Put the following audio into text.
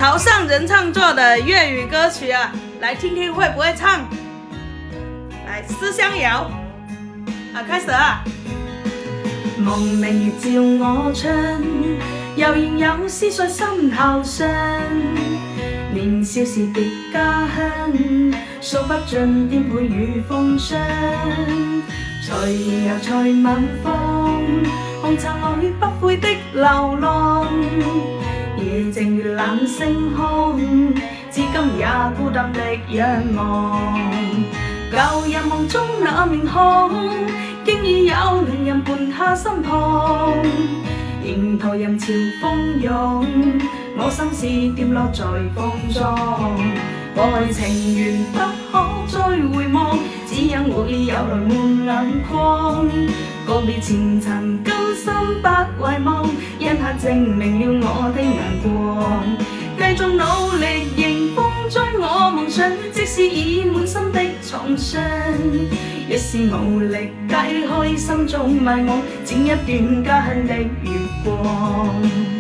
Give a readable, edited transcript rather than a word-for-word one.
潮汕人唱作的粤语歌曲啊，来听听会不会唱。来，思乡谣啊，开始啊！望明月照我窗，悠然有詩在心頭上。年少時別家鄉，數不盡顛沛與風霜。隨遊才晚風，紅塵裏不悔的流浪。夜靜如冷星空，至今也孤單的仰望。舊日夢中那面孔，經已有戀人伴他身旁。迎頭人潮蜂擁，我心事跌落在風中。愛情緣不可再回望，只因會有來換眼光。告別前塵，今生不遺忘，一刻證明了我的眼光。繼續努力迎風追我夢想，即使已滿心的創傷，若是無力解開心中迷惘，剪一段家鄉的月光。